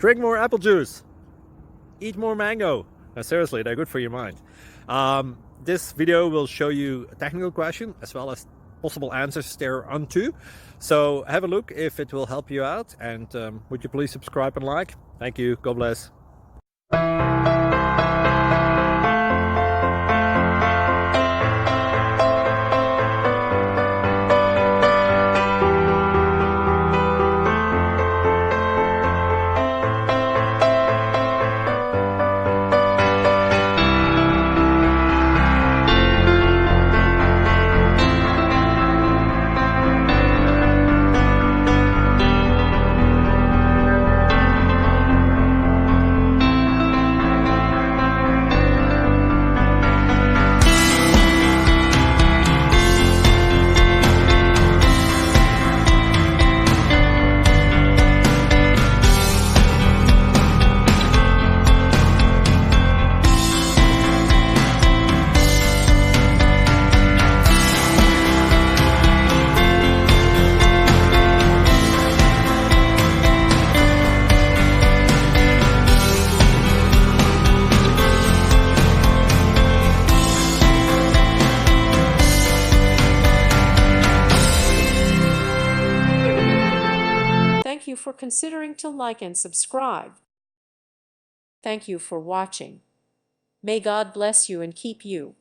Drink more apple juice. Eat more mango. Seriously, they're good for your mind. This video will show you a technical question as well as possible answers thereunto. So have a look if it will help you out, and would you please subscribe and like? Thank you. God bless. Thank you for considering to like and subscribe. Thank you for watching. May God bless you and keep you.